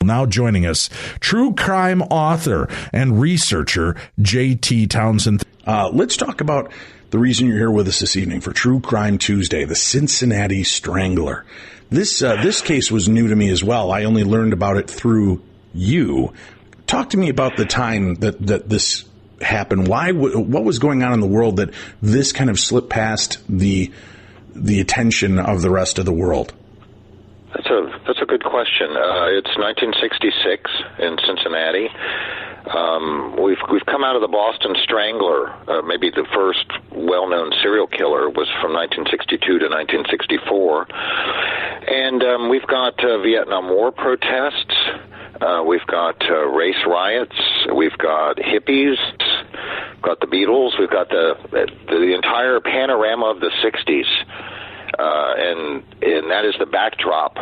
Now joining us, true crime author and researcher J.T. Townsend. Let's talk about the reason you're here with us this evening for True Crime Tuesday, the Cincinnati Strangler. This case was new to me as well. I only learned about it through you. Talk to me about the time that this happened. What was going on in the world that this kind of slipped past the attention of the rest of the world? That's a good question. It's 1966 in Cincinnati. We've come out of the Boston Strangler. Maybe the first well-known serial killer was from 1962 to 1964. And we've got Vietnam War protests. We've got race riots. We've got hippies. We've got the Beatles. We've got the entire panorama of the 60s. And that is the backdrop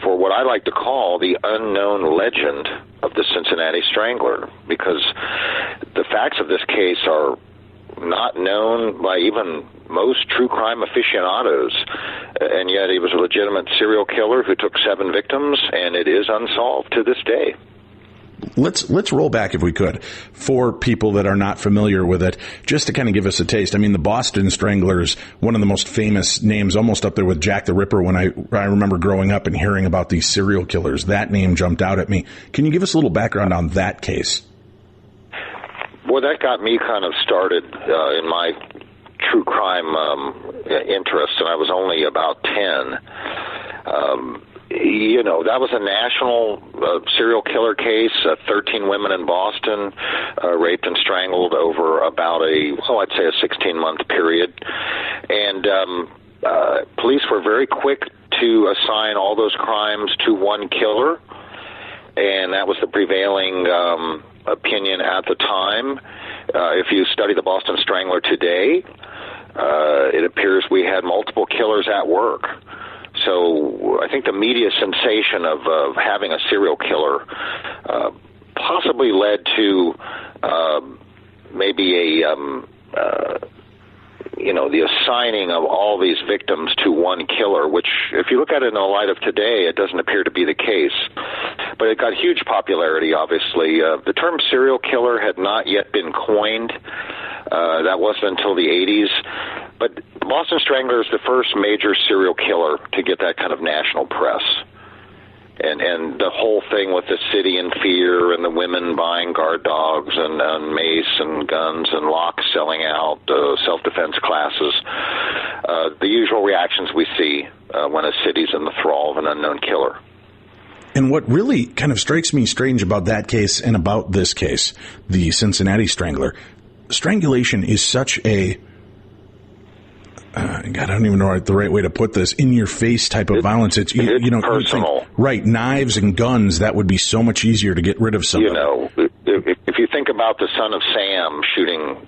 for what I like to call the unknown legend of the Cincinnati Strangler, because the facts of this case are not known by even most true crime aficionados, and yet he was a legitimate serial killer who took 7 victims, and it is unsolved to this day. Let's roll back, if we could, for people that are not familiar with it, just to kind of give us a taste. I mean, the Boston Strangler is one of the most famous names, almost up there with Jack the Ripper. When I remember growing up and hearing about these serial killers, that name jumped out at me. Can you give us a little background on that case? Well, that got me kind of started in my true crime interest, and I was only about 10. That was a national serial killer case. 13 women in Boston raped and strangled over about I'd say a 16-month period. And police were very quick to assign all those crimes to one killer, and that was the prevailing opinion at the time. If you study the Boston Strangler today, it appears we had multiple killers at work. So I think the media sensation of having a serial killer possibly led to maybe the assigning of all these victims to one killer, which, if you look at it in the light of today, it doesn't appear to be the case. But it got huge popularity, obviously. The term serial killer had not yet been coined. That wasn't until the 80s. But Boston Strangler is the first major serial killer to get that kind of national press. And the whole thing with the city in fear and the women buying guard dogs and mace and guns and locks selling out, self-defense classes, the usual reactions we see when a city's in the thrall of an unknown killer. And what really kind of strikes me strange about that case and about this case, the Cincinnati Strangler, strangulation is such a... God, I don't even know the right way to put this, in-your-face type of violence. It's personal. Right, knives and guns, that would be so much easier to get rid of somebody. If you think about the Son of Sam shooting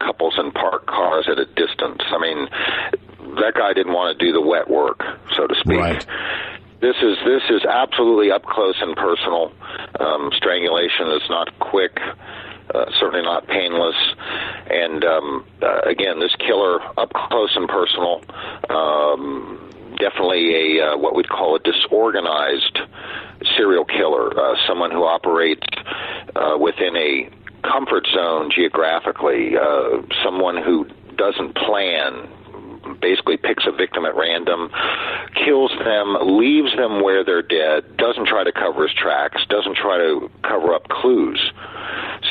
couples in parked cars at a distance, I mean, that guy didn't want to do the wet work, so to speak. Right. This is absolutely up close and personal. Strangulation is not quick. Certainly not painless. And again, this killer, up close and personal, definitely what we'd call a disorganized serial killer, someone who operates within a comfort zone geographically, someone who doesn't plan, basically picks a victim at random, kills them, leaves them where they're dead, doesn't try to cover his tracks, doesn't try to cover up clues.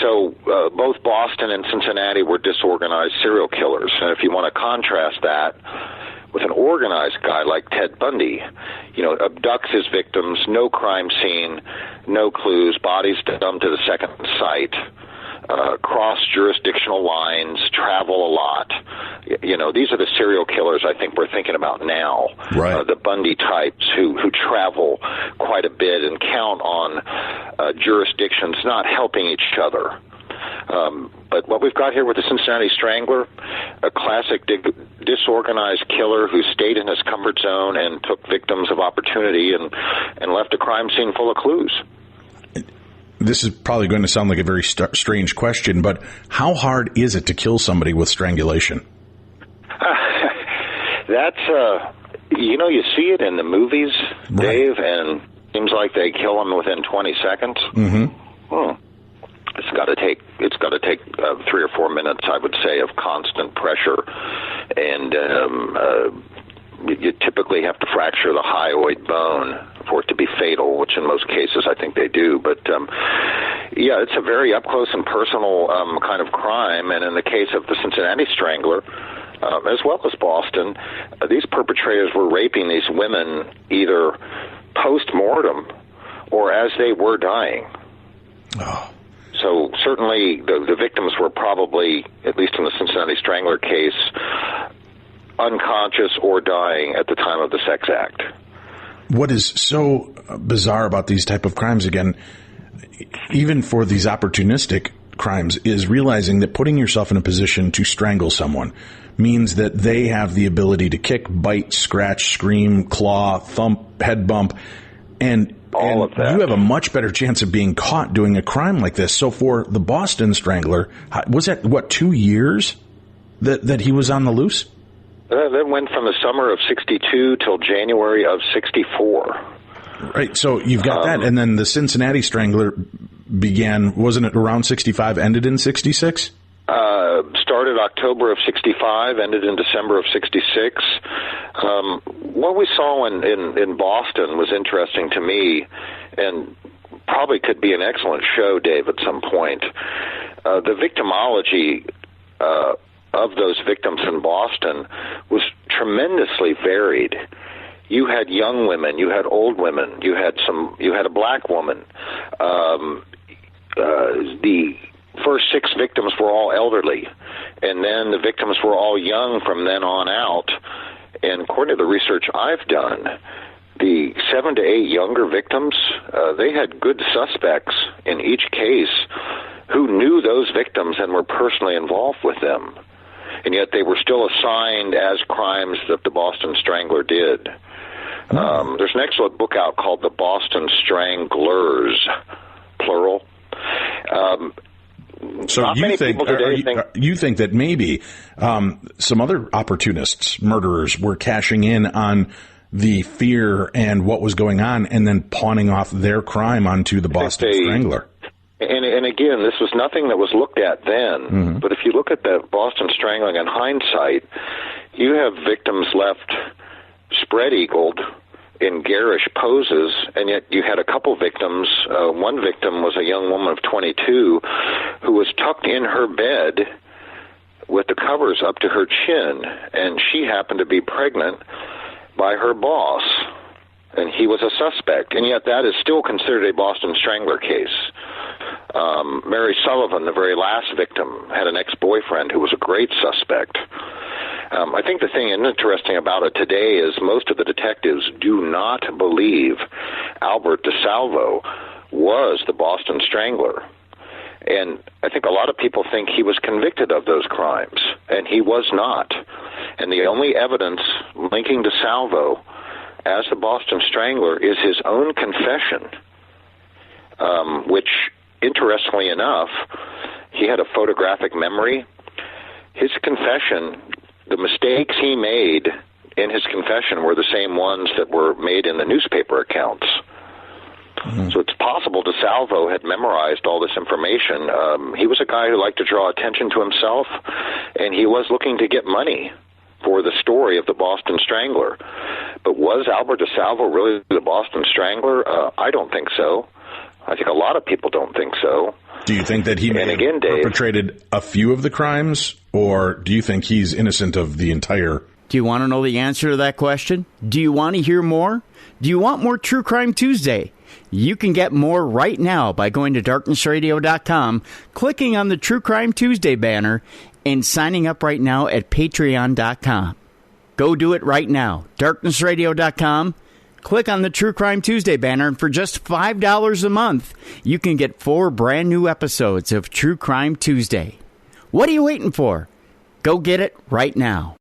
So both Boston and Cincinnati were disorganized serial killers. And if you want to contrast that with an organized guy like Ted Bundy, abducts his victims, no crime scene, no clues, bodies dumped at a second site, cross jurisdictional lines, travel a lot. These are the serial killers I think we're thinking about now. Right. The Bundy types who travel quite a bit and count on jurisdictions not helping each other. But what we've got here with the Cincinnati Strangler, a classic disorganized killer who stayed in his comfort zone and took victims of opportunity and left a crime scene full of clues. This is probably going to sound like a very strange question, but how hard is it to kill somebody with strangulation? That's, you see it in the movies, right. Dave, and Seems like they kill them within 20 seconds. Mm-hmm. It's got to take 3 or 4 minutes, I would say, of constant pressure, and you typically have to fracture the hyoid bone for it to be fatal, which in most cases I think they do. But yeah, it's a very up close and personal kind of crime, and in the case of the Cincinnati Strangler, as well as Boston, these perpetrators were raping these women either post-mortem or as they were dying. Oh. So certainly the victims were probably, at least in the Cincinnati Strangler case, unconscious or dying at the time of the sex act. What is so bizarre about these type of crimes, again, even for these opportunistic crimes, is realizing that putting yourself in a position to strangle someone means that they have the ability to kick, bite, scratch, scream, claw, thump, head bump, and all of that. You have a much better chance of being caught doing a crime like this. So for the Boston Strangler, was that, 2 years that he was on the loose? That went from the summer of 62 till January of 64. Right, so you've got that. And then the Cincinnati Strangler began, wasn't it around 65, ended in 66? Started October of 65, ended in December of 66. What we saw in Boston was interesting to me, and probably could be an excellent show, Dave, at some point. The victimology of those victims in Boston was tremendously varied. You had young women, you had old women, you had a black woman. The first 6 victims were all elderly, and then the victims were all young from then on out. And according to the research I've done, the 7 to 8 younger victims, they had good suspects in each case who knew those victims and were personally involved with them. And yet they were still assigned as crimes that the Boston Strangler did. There's an excellent book out called The Boston Stranglers, plural. So you think that maybe some other opportunists, murderers, were cashing in on the fear and what was going on and then pawning off their crime onto the Boston Strangler? And again, this was nothing that was looked at then. But if you look at the Boston Strangling in hindsight, you have victims left spread-eagled in garish poses, and yet you had a couple victims. One victim was a young woman of 22 who was tucked in her bed with the covers up to her chin, and she happened to be pregnant by her boss, and he was a suspect. And yet that is still considered a Boston Strangler case. Mary Sullivan, the very last victim, had an ex-boyfriend who was a great suspect. I think the thing interesting about it today is most of the detectives do not believe Albert DeSalvo was the Boston Strangler. And I think a lot of people think he was convicted of those crimes, and he was not. And the only evidence linking DeSalvo as the Boston Strangler is his own confession, which, interestingly enough, he had a photographic memory. His confession, the mistakes he made in his confession were the same ones that were made in the newspaper accounts. So it's possible DeSalvo had memorized all this information. He was a guy who liked to draw attention to himself, and he was looking to get money for the story of the Boston Strangler. But was Albert DeSalvo really the Boston Strangler? I don't think so. I think a lot of people don't think so. Do you think that he may have perpetrated a few of the crimes, or do you think he's innocent of the entire? Do you want to know the answer to that question? Do you want to hear more? Do you want more True Crime Tuesday? You can get more right now by going to darknessradio.com, clicking on the True Crime Tuesday banner, and signing up right now at patreon.com. Go do it right now. darknessradio.com. Click on the True Crime Tuesday banner, and for just $5 a month, you can get 4 brand new episodes of True Crime Tuesday. What are you waiting for? Go get it right now.